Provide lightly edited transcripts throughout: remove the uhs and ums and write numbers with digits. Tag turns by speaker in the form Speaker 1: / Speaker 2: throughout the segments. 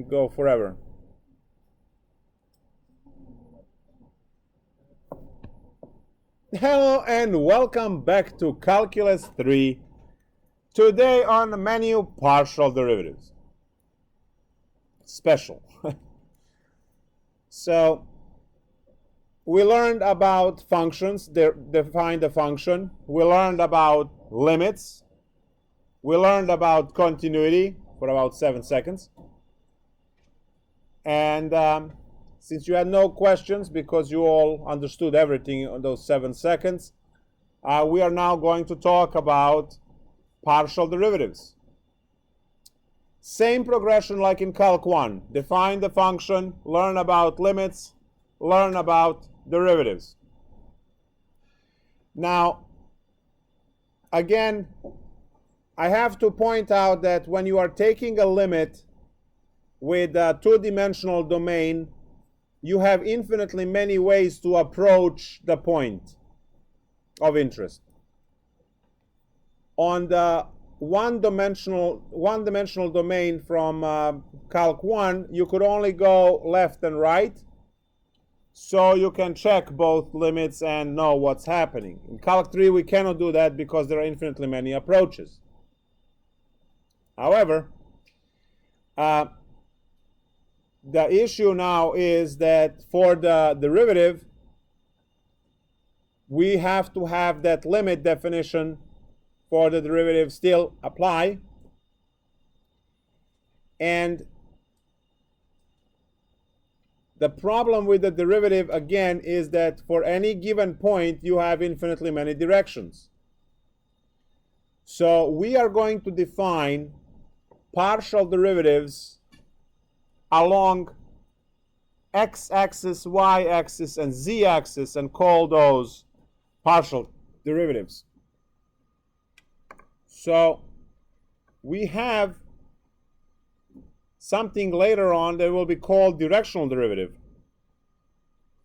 Speaker 1: can go forever. Hello and welcome back to Calculus 3. Today on the menu, partial derivatives. Special. So, we learned about functions, define the function. We learned about limits. We learned about continuity for about 7 seconds. And since you had no questions because you all understood everything on those 7 seconds, we are now going to talk about partial derivatives. Same progression like in Calc 1. Define the function, learn about limits, learn about derivatives. Now, again, I have to point out that when you are taking a limit with a two-dimensional domain, you have infinitely many ways to approach the point of interest. On the one-dimensional domain from Calc 1, you could only go left and right, so you can check both limits and know what's happening. In Calc 3, we cannot do that because there are infinitely many approaches. However, the issue now is that for the derivative, we have to have that limit definition for the derivative still apply. And the problem with the derivative, again, is that for any given point, you have infinitely many directions. So we are going to define partial derivatives along x-axis, y-axis, and z-axis and call those partial derivatives. So we have something later on that will be called directional derivative,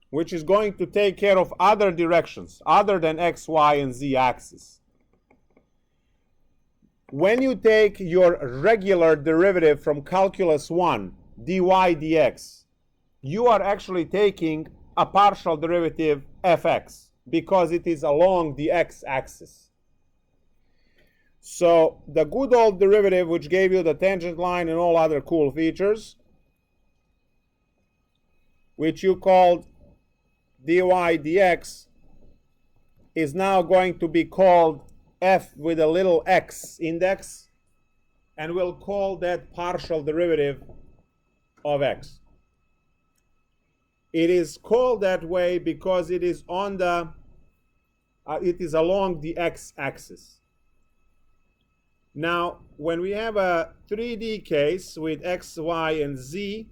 Speaker 1: which is going to take care of other directions other than x, y, and z axis. When you take your regular derivative from Calculus 1, dy dx, you are actually taking a partial derivative fx because it is along the x-axis. So the good old derivative, which gave you the tangent line and all other cool features, which you called dy dx, is now going to be called f with a little x index, and we'll call that partial derivative of x. It is called that way because it is on the it is along the x-axis. Now, when we have a 3D case with x, y, and z,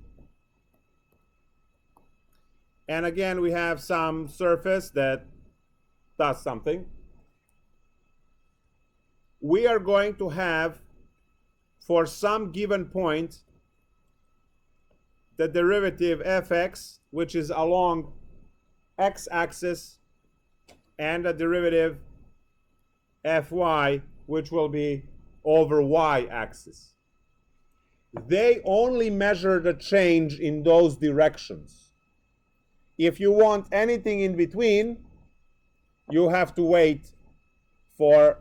Speaker 1: and again we have some surface that does something, we are going to have, for some given point, the derivative fx, which is along x-axis, and the derivative fy, which will be over y-axis. They only measure the change in those directions. If you want anything in between, you have to wait for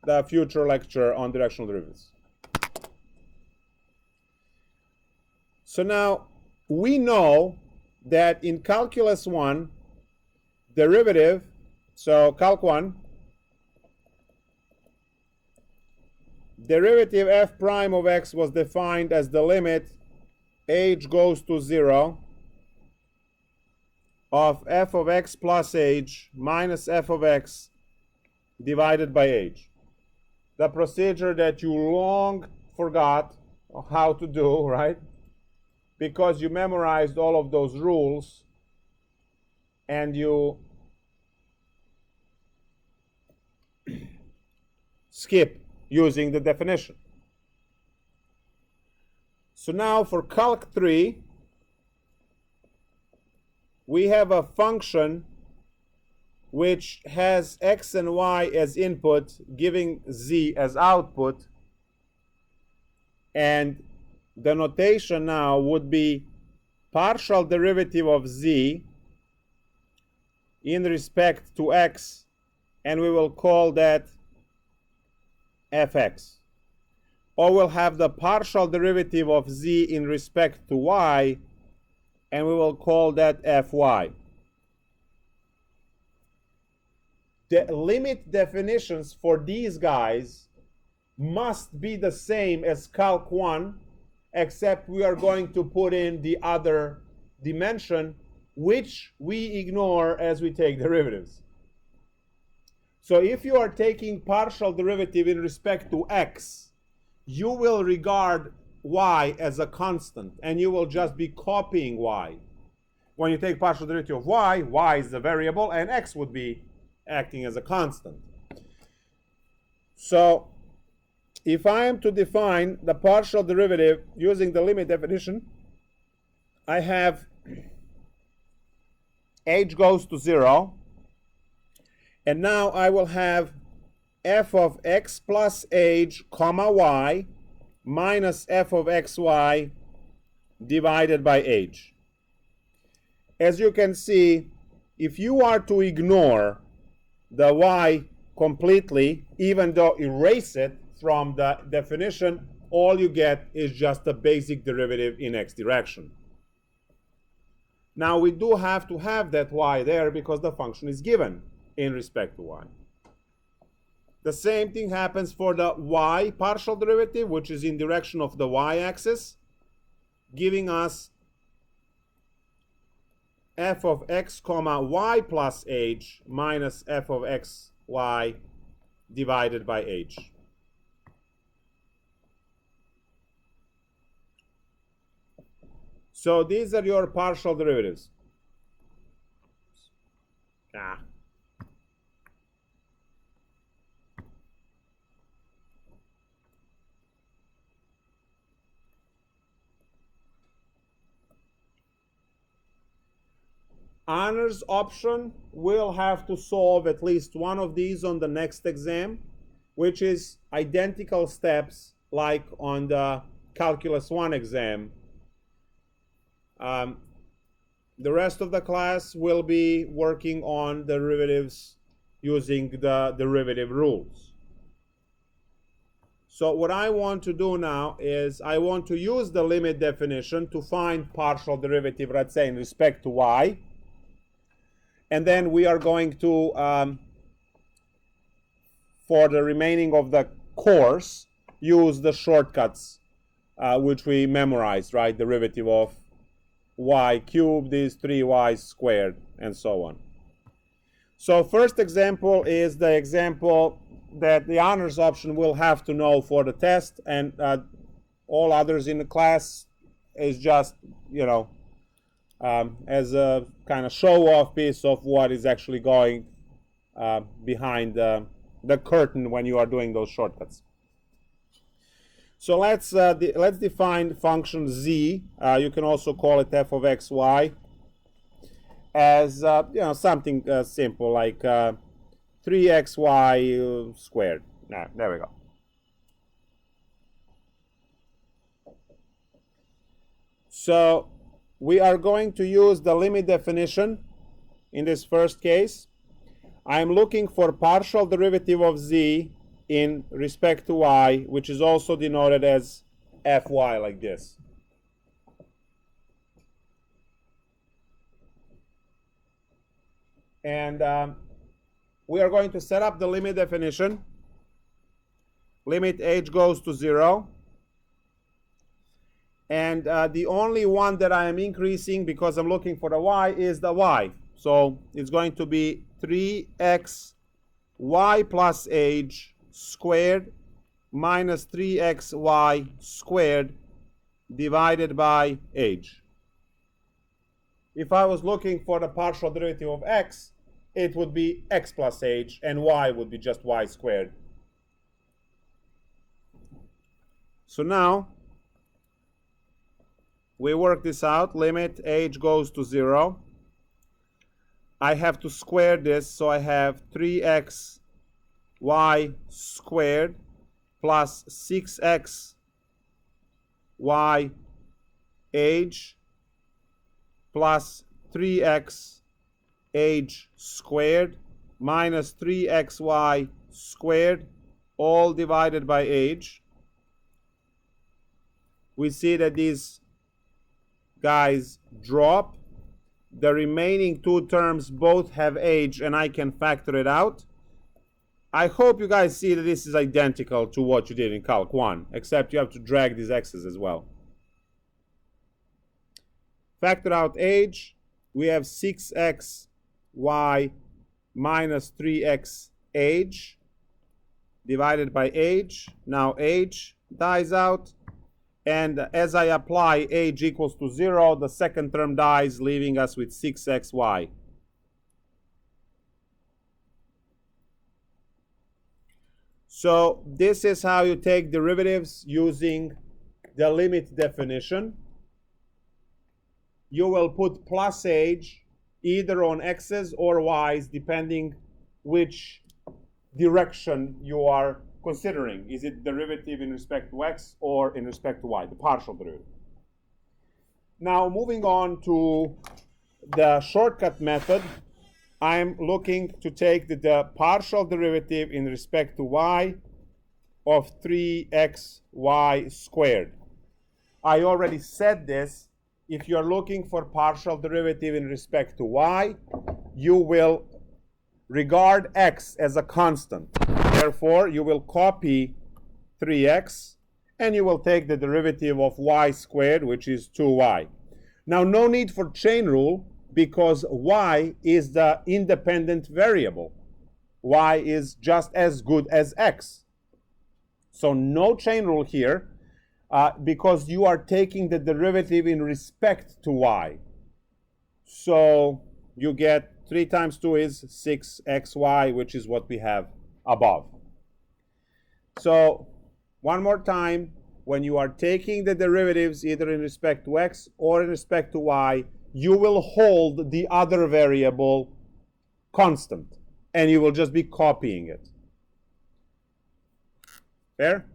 Speaker 1: the future lecture on directional derivatives. So now, we know that in Calculus 1, derivative, so Calc 1, derivative f prime of x was defined as the limit h goes to 0 of f of x plus h minus f of x divided by h. The procedure that you long forgot how to do, right? Because you memorized all of those rules and you skip using the definition. So now for Calc 3, we have a function which has x and y as input, giving z as output, and the notation now would be partial derivative of z in respect to x, and we will call that fx. Or we'll have the partial derivative of z in respect to y, and we will call that fy. The limit definitions for these guys must be the same as Calc 1, except we are going to put in the other dimension, which we ignore as we take derivatives. So if you are taking partial derivative in respect to x, you will regard y as a constant, and you will just be copying y. When you take partial derivative of y, y is the variable, and x would be acting as a constant. So if I am to define the partial derivative using the limit definition, I have h goes to 0, and now I will have f of x plus h comma y minus f of xy divided by h. As you can see, if you are to ignore the y completely, even though erase it from the definition, all you get is just a basic derivative in x direction. Now we do have to have that y there because the function is given in respect to y. The same thing happens for the y partial derivative, which is in direction of the y-axis, giving us f of x comma y plus h minus f of x y divided by h. So these are your partial derivatives. Honors option will have to solve at least one of these on the next exam, which is identical steps like on the Calculus 1 exam. The rest of the class will be working on derivatives using the derivative rules. So what I want to do now is I want to use the limit definition to find partial derivative, let's say, in respect to y. And then we are going to, for the remaining of the course, use the shortcuts which we memorized, right? Derivative of y cubed is 3y squared, and so on. So first example is the example that the honors option will have to know for the test, and all others in the class is just, you know, as a kind of show-off piece of what is actually going behind the curtain when you are doing those shortcuts. So let's define function z. You can also call it f of xy as you know, something simple like 3xy squared. There we go. So we are going to use the limit definition in this first case. I'm looking for partial derivative of z in respect to y, which is also denoted as fy, like this. And we are going to set up the limit definition. Limit h goes to 0. And the only one that I am increasing because I'm looking for the y is the y. So it's going to be 3x y plus h squared minus 3xy squared divided by h. If I was looking for the partial derivative of x, it would be x plus h, and y would be just y squared. So now we work this out. Limit h goes to 0. I have to square this, so I have 3x y squared plus 6x y age plus 3x age squared minus 3xy squared, all divided by age. We see that these guys drop. The remaining two terms both have age, and I can factor it out. I hope you guys see that this is identical to what you did in Calc 1, except you have to drag these x's as well. Factor out age. We have 6xy minus 3x age divided by age. Now age dies out. And as I apply age equals to 0, the second term dies, leaving us with 6xy. So this is how you take derivatives using the limit definition. You will put plus age either on x's or y's, depending which direction you are considering. Is it derivative in respect to x or in respect to y, the partial derivative? Now, moving on to the shortcut method, I'm looking to take the partial derivative in respect to y of 3xy squared. I already said this. If you're looking for partial derivative in respect to y, you will regard x as a constant. Therefore, you will copy 3x, and you will take the derivative of y squared, which is 2y. Now, no need for chain rule, because y is the independent variable. Y is just as good as x. So no chain rule here, because you are taking the derivative in respect to y. So you get 3 times 2 is 6xy, which is what we have above. So one more time, when you are taking the derivatives either in respect to x or in respect to y, you will hold the other variable constant, and you will just be copying it. Fair?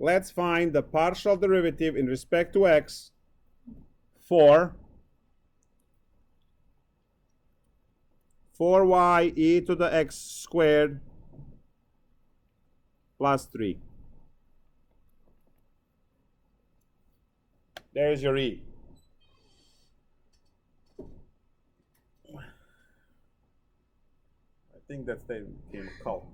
Speaker 1: Let's find the partial derivative in respect to x for 4y e to the x squared plus 3. There's your e. I think that statement became a cult.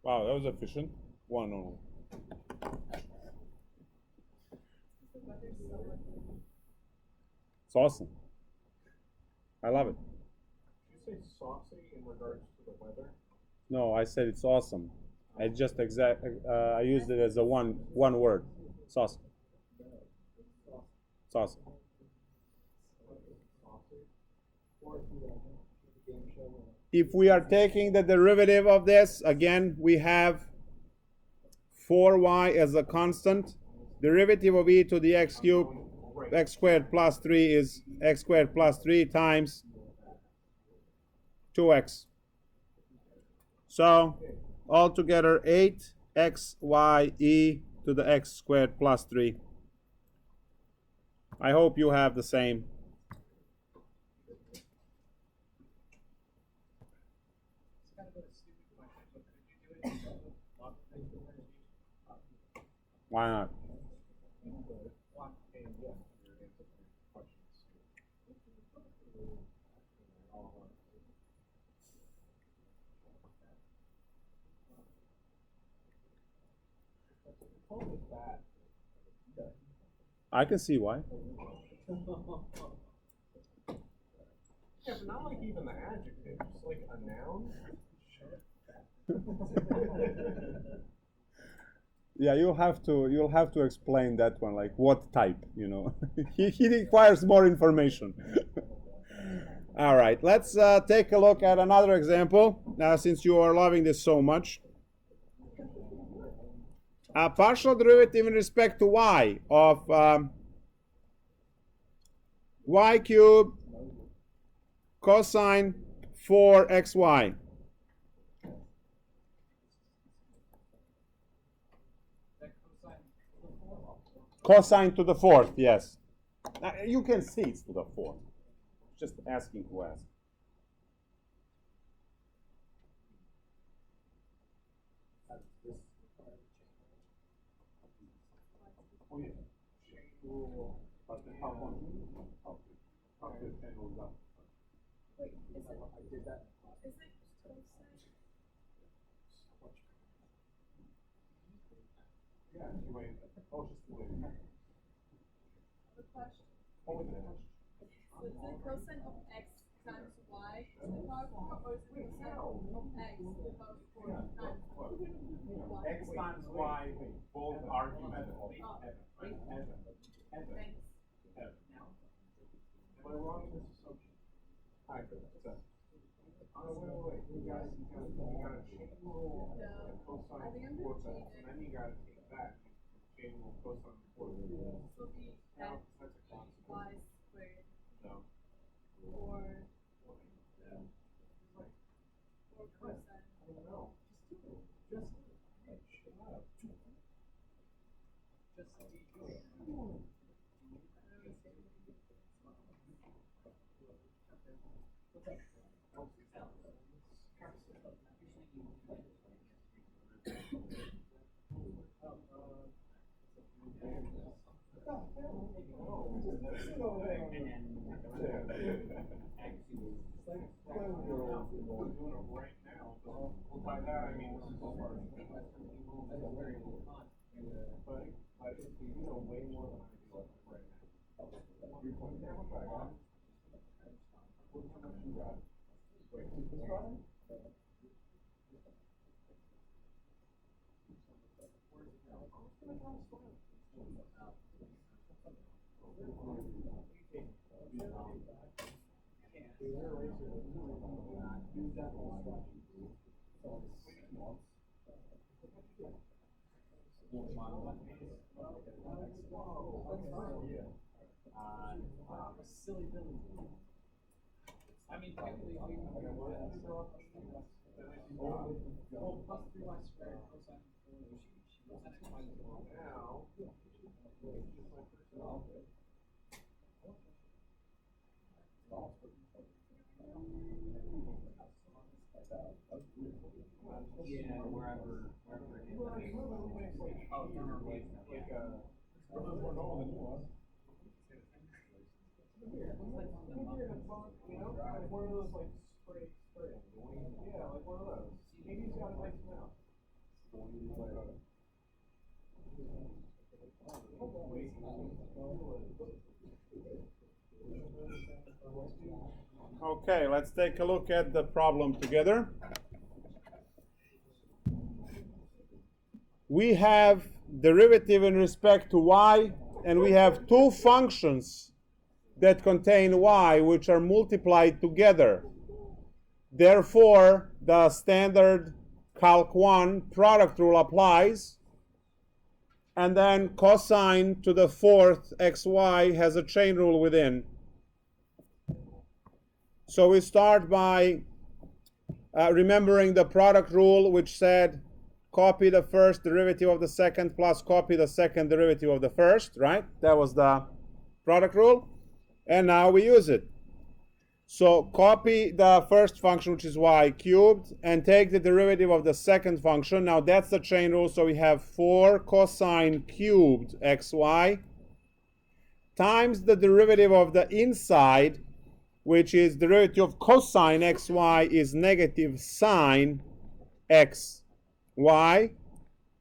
Speaker 1: Wow, that was efficient. One only. It's awesome. I love it.
Speaker 2: Did you say saucy in regards to the weather?
Speaker 1: No, I said it's awesome. I just I used it as a one word. It's awesome. It's awesome. If we are taking the derivative of this, again, we have 4y as a constant. Derivative of e to the x cubed, x squared plus 3 is x squared plus 3 times 2x. So altogether 8xye to the x squared plus 3. I hope you have the same. Why not? I can see why.
Speaker 2: Yeah, but not like even the adjective, just like a noun.
Speaker 1: Yeah, you'll have to explain that one, like what type, you know. he requires more information. All right, let's take a look at another example, since you are loving this so much. A partial derivative in respect to y of y cubed cosine 4xy. Cosine to the fourth, yes. You can see it's to the fourth. Just asking to ask.
Speaker 3: So is it cosine of x times y to the power 4, or is it cosine of x to the power 4 times y?
Speaker 1: X times y, both arguments.
Speaker 3: Thanks.
Speaker 2: Am I wrong in this assumption? Hi, wait. You got a chain rule cosine 4 times, and then you got to take that chain rule cosine 4 times.
Speaker 3: So the
Speaker 2: Now,
Speaker 3: x
Speaker 2: that's a constant.
Speaker 3: y squared
Speaker 2: No.
Speaker 3: or cosine.
Speaker 2: I don't know. Just shut up. Right now, by that I mean this is all part of the but you know way more than I do right now. You're telling me how much I got? How much you got? Wait, is this right?
Speaker 4: Silly Billy. I mean, technically, all you can do is plus 3y squared cosine 4 cosine x minus 1.
Speaker 2: Now,
Speaker 4: Oh, no, no, wait,
Speaker 2: like more normal than it was. You know, like one of those like spray. Yeah, like one of those. Maybe he's got it like now.
Speaker 1: Okay, let's take a look at the problem together. We have derivative in respect to y, and we have two functions that contain y which are multiplied together. Therefore, the standard Calc1 product rule applies, and then cosine to the fourth xy has a chain rule within. So we start by remembering the product rule, which said copy the first derivative of the second plus copy the second derivative of the first, right? That was the product rule. And now we use it. So copy the first function, which is y cubed, and take the derivative of the second function. Now that's the chain rule, so we have 4 cosine cubed xy times the derivative of the inside, which is derivative of cosine xy is negative sine xy.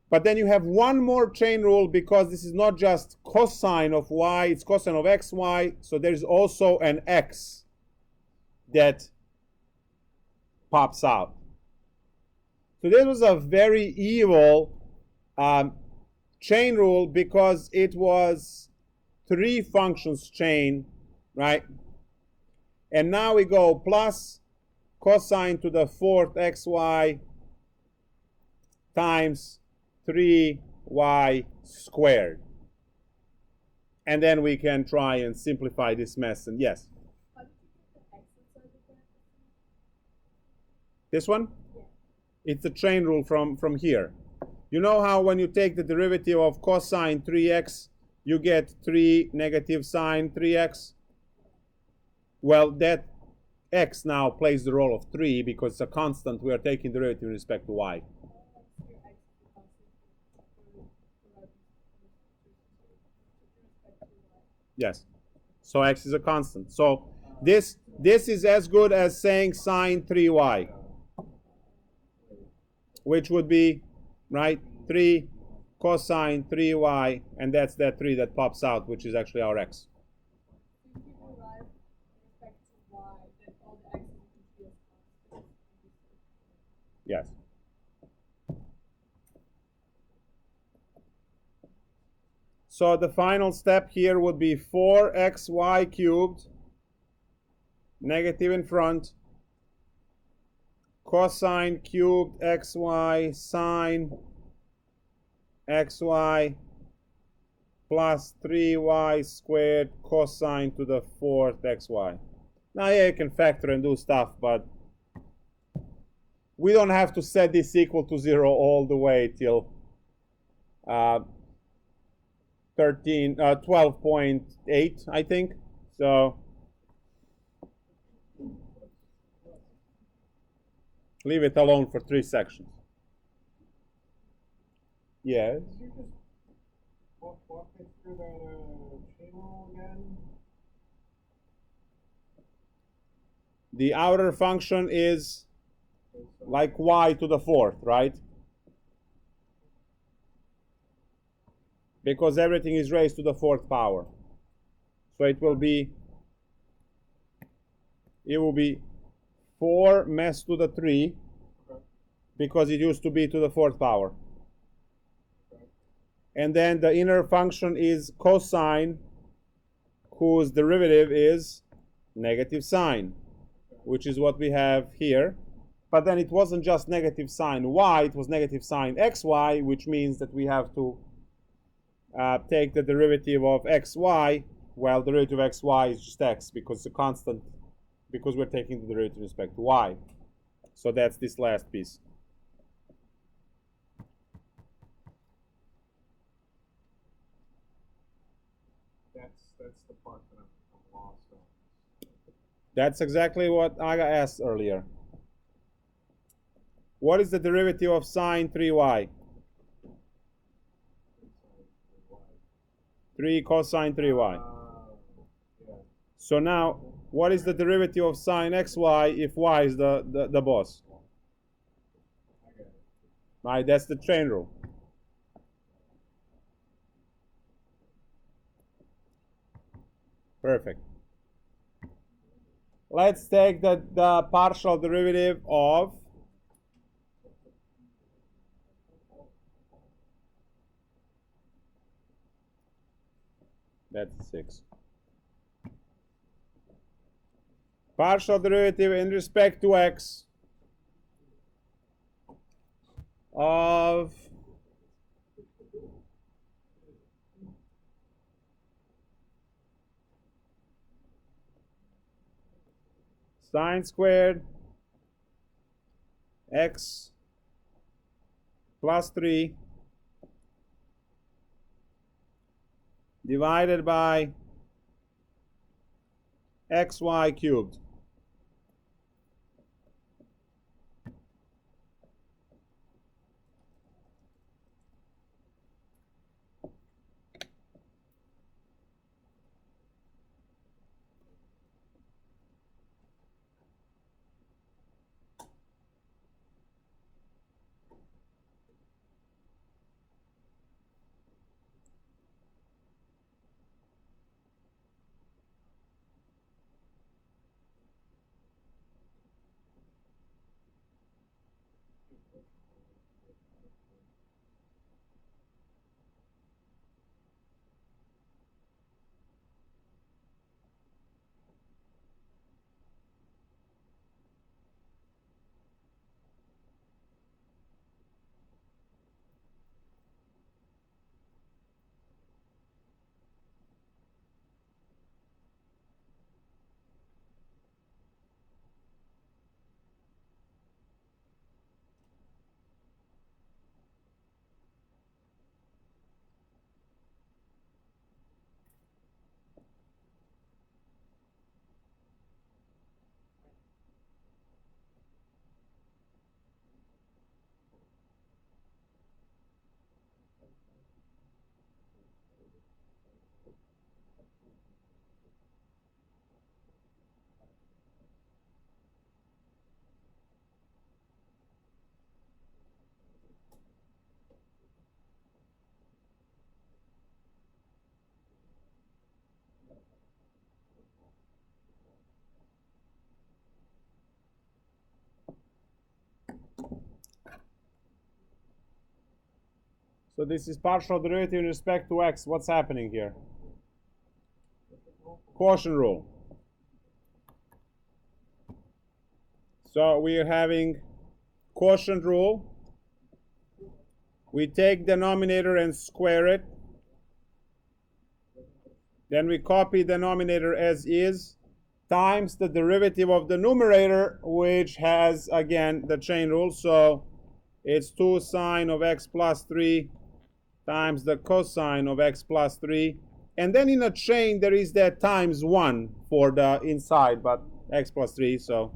Speaker 1: But then you have one more chain rule, because this is not just cosine of y, it's cosine of xy, so there's also an x that pops out. So this was a very evil chain rule, because it was 3 functions chain, right? And now we go plus cosine to the fourth xy times 3y squared. And then we can try and simplify this mess. And yes? This one? Yeah. It's a chain rule from here. You know how when you take the derivative of cosine 3x, you get 3 negative sine 3x? Well, that x now plays the role of 3 because it's a constant. We are taking derivative in respect to y. Yes. So x is a constant. So this is as good as saying sine 3y, which would be, right, 3 cosine 3y, and that's that 3 that pops out, which is actually our x. Yes. So the final step here would be 4xy cubed, negative in front, cosine cubed xy sine xy plus 3y squared cosine to the fourth xy. Now yeah, you can factor and do stuff, but we don't have to set this equal to 0 all the way till 12.8, I think. So leave it alone for 3 sections. Yes.
Speaker 2: Could you just walk me through that chain rule again?
Speaker 1: The outer function is like y to the fourth, right? Because everything is raised to the fourth power. So it will be 4 messed to the 3, because it used to be to the fourth power. And then the inner function is cosine, whose derivative is negative sine, which is what we have here. But then it wasn't just negative sine y, it was negative sine xy, which means that we have to take the derivative of xy. Well, the derivative of xy is just x, because it's a constant, because we're taking the derivative with respect to y. So that's this last piece.
Speaker 2: That's the part that I'm lost on.
Speaker 1: That's exactly what Aga asked earlier. What is the derivative of sine 3y? 3 cosine 3y.
Speaker 2: Yeah.
Speaker 1: So now, what is the derivative of sine xy if y is the boss?
Speaker 2: I get it.
Speaker 1: Right, that's the chain rule. Perfect. Let's take the partial derivative of that's 6. Partial derivative in respect to x of sine squared x plus 3 divided by xy cubed. So this is partial derivative in respect to x. What's happening here? Quotient rule. So we are having quotient rule. We take denominator and square it. Then we copy denominator as is times the derivative of the numerator, which has, again, the chain rule. So it's 2 sine of x plus 3 times the cosine of x plus 3. And then in a chain, there is that times 1 for the inside, but x plus 3. So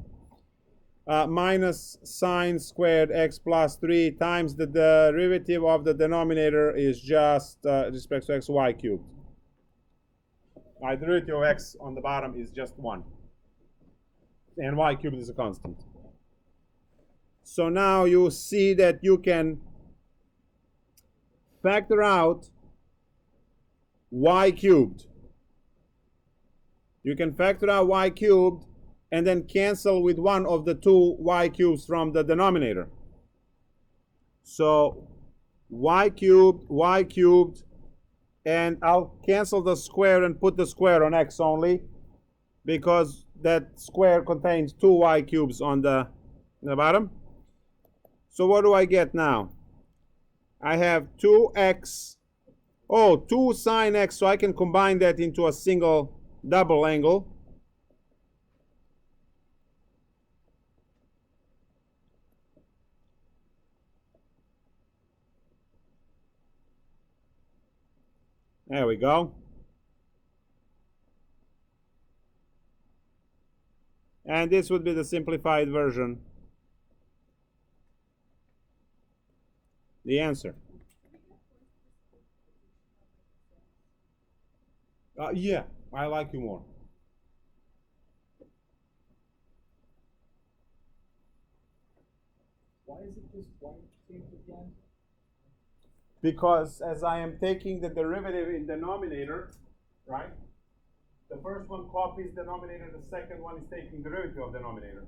Speaker 1: minus sine squared x plus 3 times the derivative of the denominator is just respect to xy cubed. My derivative of x on the bottom is just 1. And y cubed is a constant. So now you see that you can factor out y cubed. You can factor out y cubed and then cancel with one of the two y cubes from the denominator. So y cubed, and I'll cancel the square and put the square on x only, because that square contains two y cubes on the bottom. So what do I get now? I have 2x, 2 sine x, so I can combine that into a single double angle. There we go. And this would be the simplified version. The answer. Yeah, I like you more.
Speaker 4: Why is it just y cubed at the end?
Speaker 1: Because as I am taking the derivative in denominator, right? The first one copies denominator, the second one is taking derivative of denominator.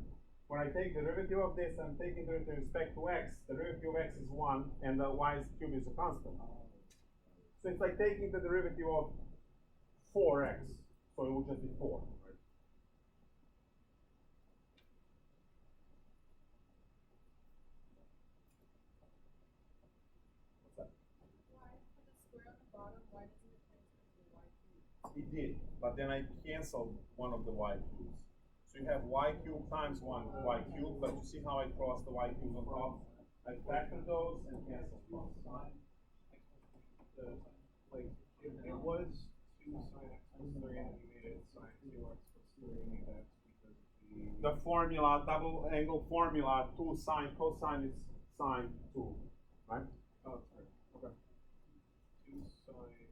Speaker 1: When I take derivative of this, I'm taking derivative with respect to x. Derivative of x is 1, and the y cube is a constant. So it's like taking the derivative of 4x. So it will just be 4. Right? What's that?
Speaker 3: Why put a square on the bottom? Why doesn't it transfer to y cubed?
Speaker 1: It did, but then I canceled one of the y cubes. So you have y cubed times 1 y cubed, but you see how I crossed the y cubes on top? I factor those and cancel cross.
Speaker 2: Like, it was 2 sine x plus 3, and you made it sine 2x plus 3, and that's because
Speaker 1: The formula, double angle formula, 2 sine, cosine is sine 2, right?
Speaker 2: oh, sorry. Okay. 2 sine.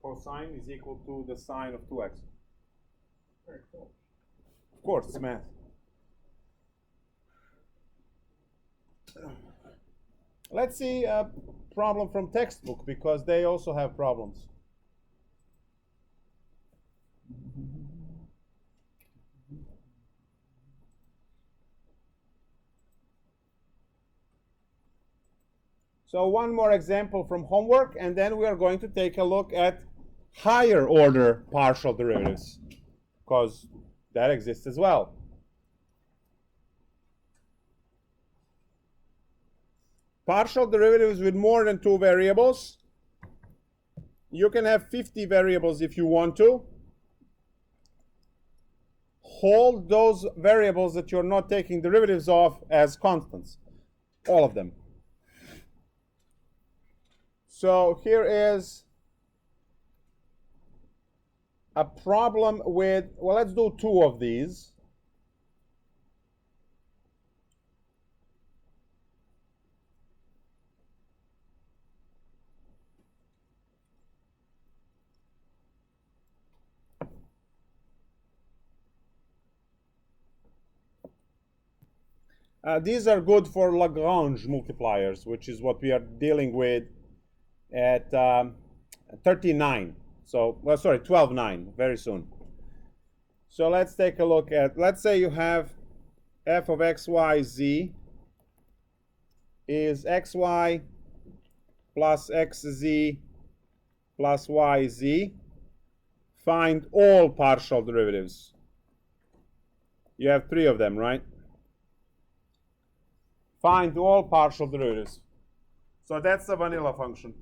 Speaker 1: Cosine is equal to the sine of 2x.
Speaker 2: Very cool.
Speaker 1: Of course, it's math. Let's see a problem from textbook, because they also have problems. So one more example from homework, and then we are going to take a look at higher order partial derivatives, because that exists as well. Partial derivatives with more than 2 variables. You can have 50 variables if you want to. Hold those variables that you're not taking derivatives of as constants, all of them. So here is a problem with, well, let's do 2 of these. These are good for Lagrange multipliers, which is what we are dealing with at 39. So, well, sorry, 12.9, very soon. So let's take a look at, let's say you have f of x, y, z is xy plus xz plus yz. Find all partial derivatives. You have 3 of them, right? Find all partial derivatives. So that's the vanilla function.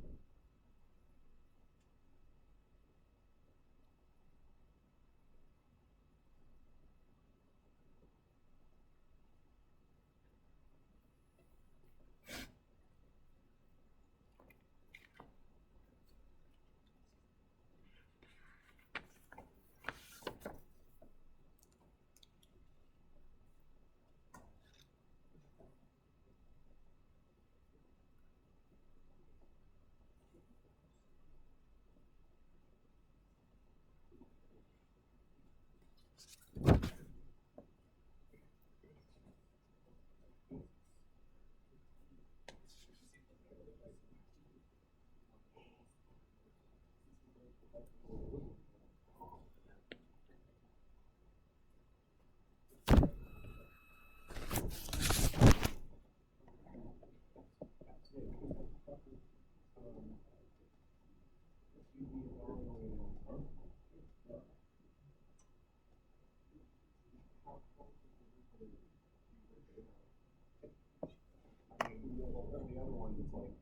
Speaker 2: The other one is like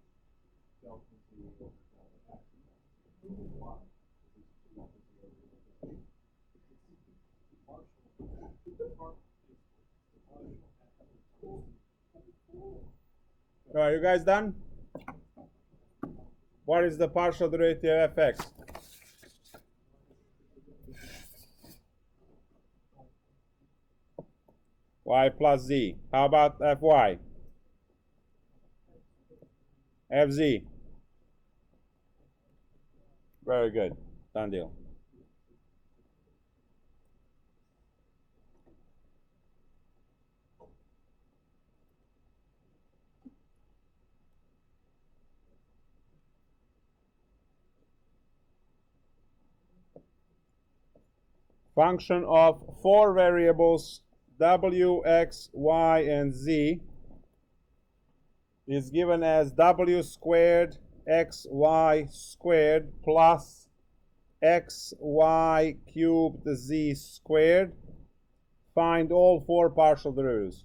Speaker 2: delta t over delta x. Why?
Speaker 1: All right, you guys done? What is the partial derivative of fx? Y plus z. How about fy? Fz. Very good. Done deal. function of four variables w, x, y, and z is given as w squared xy squared plus xy cubed z squared. Find all four partial derivatives.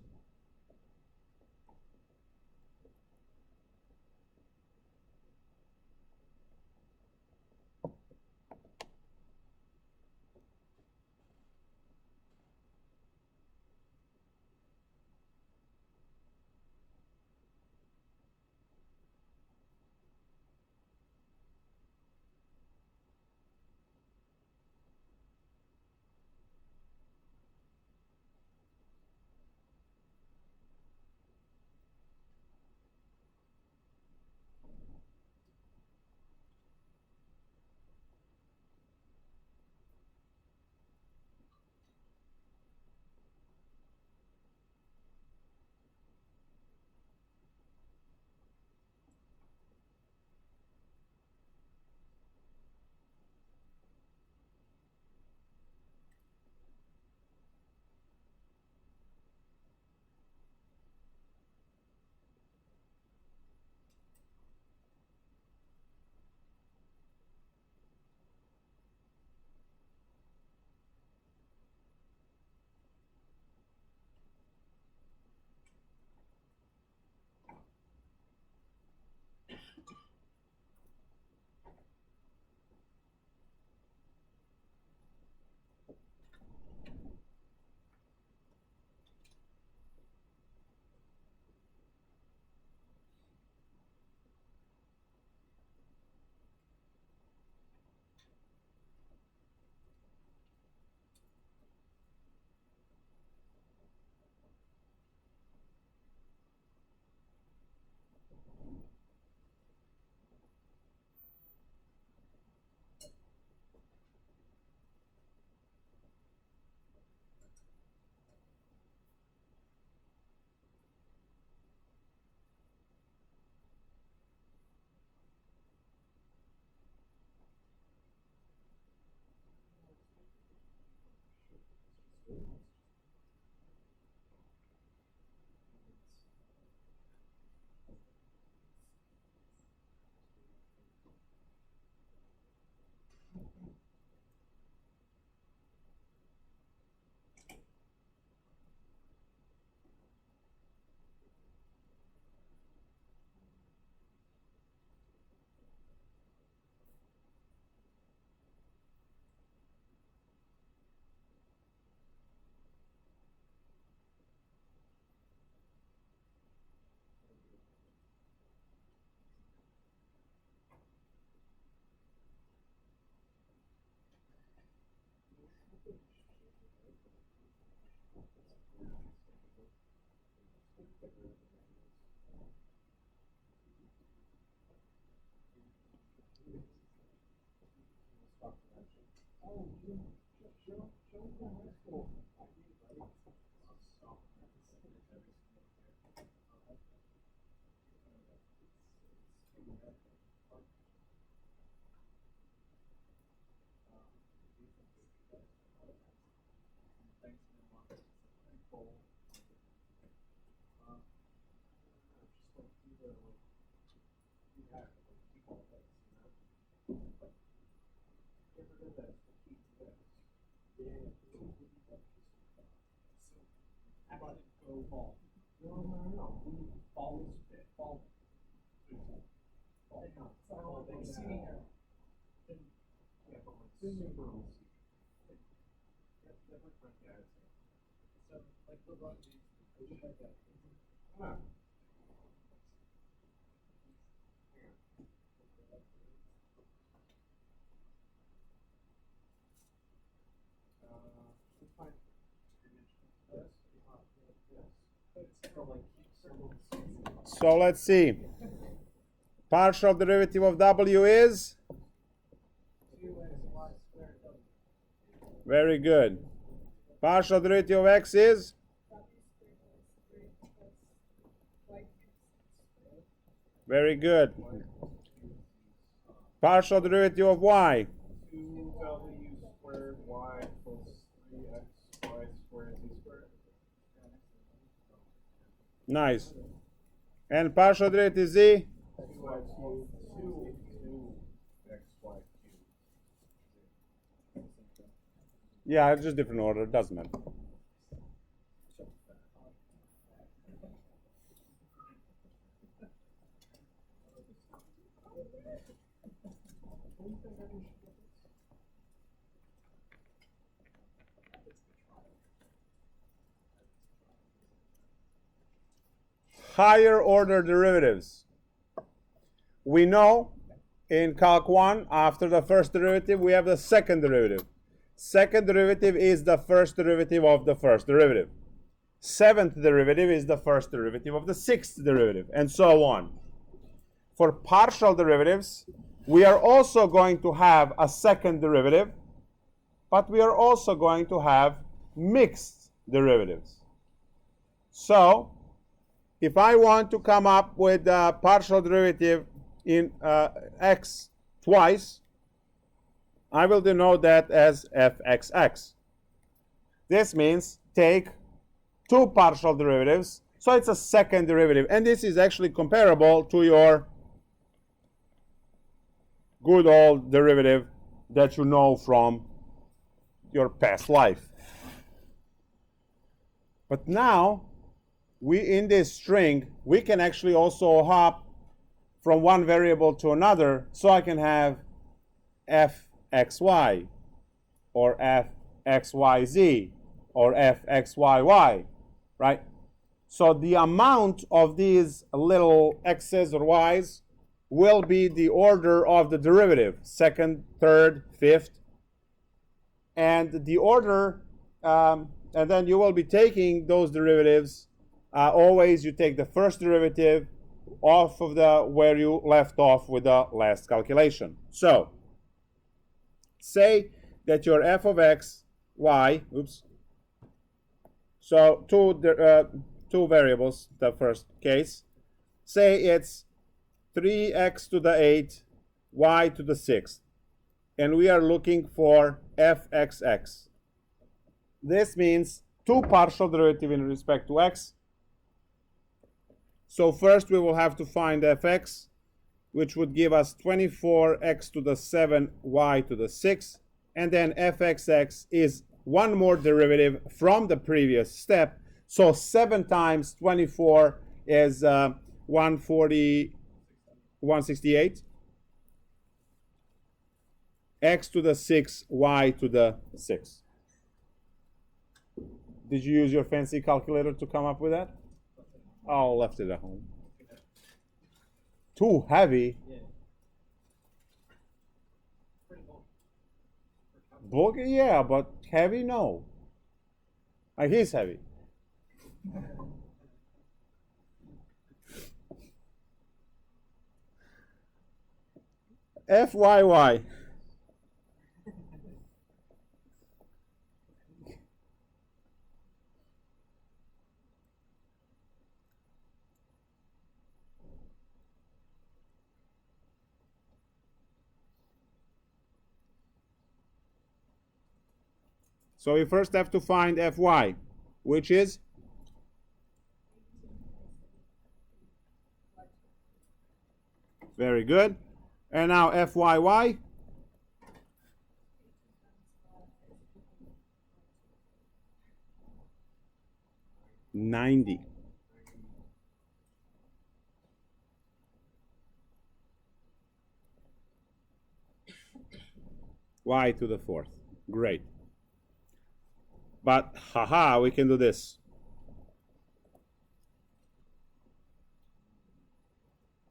Speaker 1: So let's see. Partial derivative of w is? Very good. Partial derivative of x is? Very good. Partial derivative of y?
Speaker 2: 2w squared y plus
Speaker 1: Nice. And partial derivative z?
Speaker 2: xy cubed 2 xy cubed.
Speaker 1: Yeah, it's just different order. It doesn't matter. Higher order derivatives. We know in Calc 1, after the first derivative, we have the second derivative. Second derivative is the first derivative of the first derivative. Seventh derivative is the first derivative of the sixth derivative, and so on. For partial derivatives, we are also going to have a second derivative, but we are also going to have mixed derivatives. So, if I want to come up with a partial derivative in x twice, I will denote that as fxx. This means take two partial derivatives, so it's a second derivative, and this is actually comparable to your good old derivative that you know from your past life. But now, in this string, we can actually also hop from one variable to another, so I can have fxy, or fxyz, or fxyy, right? So the amount of these little x's or y's will be the order of the derivative, second, third, fifth, and the order, and then you will be taking those derivatives. Always you take the first derivative off of where you left off with the last calculation. So, say that your f of x, y, so two variables, the first case, say it's 3x to the 8, y to the 6th, and we are looking for fxx. This means two partial derivative in respect to x. So first we will have to find fx, which would give us 24x to the 7, y to the 6, and then fxx is one more derivative from the previous step. So 7 times 24 is 168. X to the 6, y to the 6. Did you use your fancy calculator to come up with that? Oh, left it at home. Too heavy. Bulky, yeah, but heavy, no. He's heavy. FYY. So we first have to find Fy, which is very good. And now Fyy, $90. Y to the 4th. Great. But, haha, we can do this.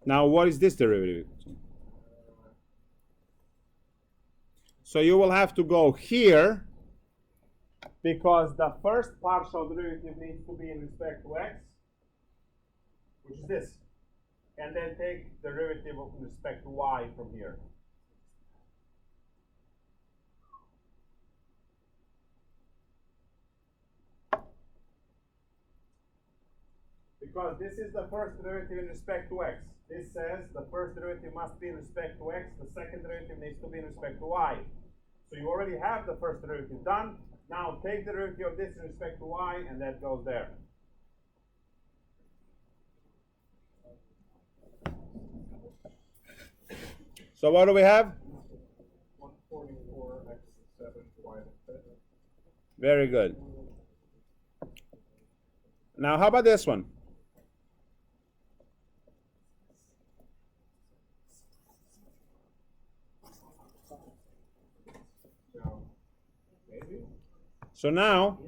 Speaker 1: Now, what is this derivative? So you will have to go here, because the first partial derivative needs to be in respect to x, which is this. And then take the derivative in respect to y from here. Because this is the first derivative in respect to x. This says the first derivative must be in respect to x, the second derivative needs to be in respect to y. So you already have the first derivative done. Now take the derivative of this in respect to y, and that goes there. So what do we have?
Speaker 2: 144 x 7 y to 5.
Speaker 1: Very good. Now, how about this one?
Speaker 2: Now, maybe?
Speaker 1: So now,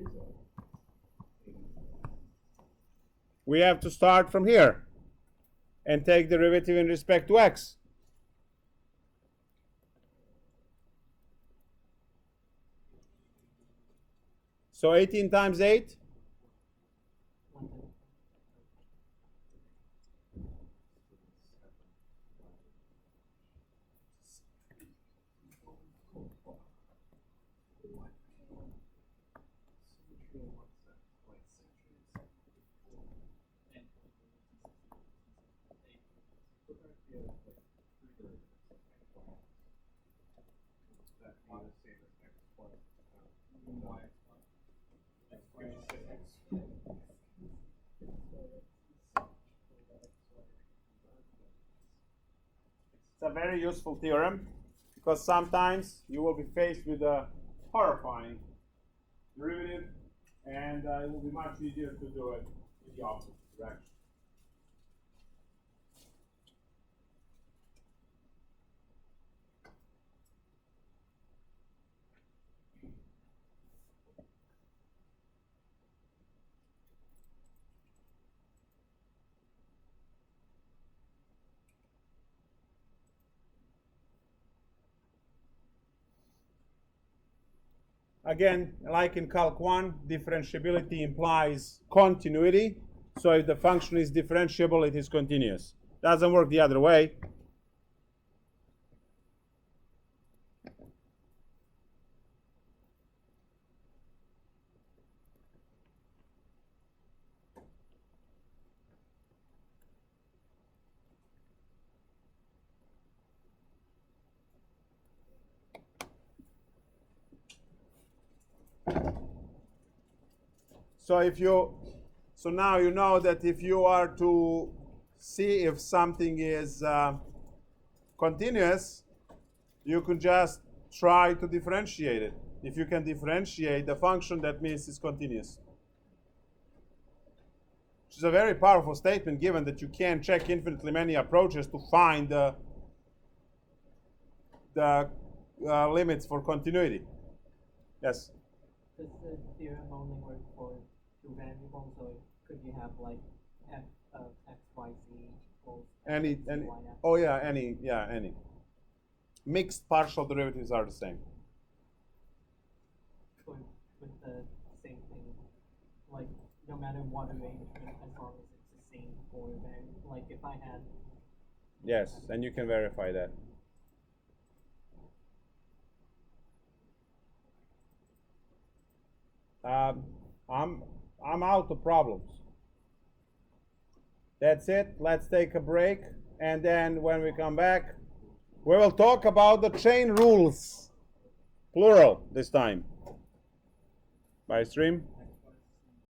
Speaker 1: we have to start from here and take derivative in respect to x. So 18 times 8? It's a very useful theorem because sometimes you will be faced with a horrifying derivative, and it will be much easier to do it in the opposite direction. Again, like in Calc 1, differentiability implies continuity. So if the function is differentiable, it is continuous. Doesn't work the other way. So now you know that if you are to see if something is continuous, you can just try to differentiate it. If you can differentiate the function, that means it's continuous. Which is a very powerful statement, given that you can check infinitely many approaches to find the limits for continuity. Yes?
Speaker 5: Does the theorem only work for two variables, or could you have like f of x, y, z equals
Speaker 1: Any.
Speaker 5: y, f?
Speaker 1: Oh yeah, any. Mixed partial derivatives are the same.
Speaker 5: With the same thing, like no matter what arrangement, as long as it's the same for variable. Like if I had.
Speaker 1: Yes, and you can verify that. I'm out of problems. That's it. Let's take a break, and then when we come back, we will talk about the chain rules, plural this time. By stream.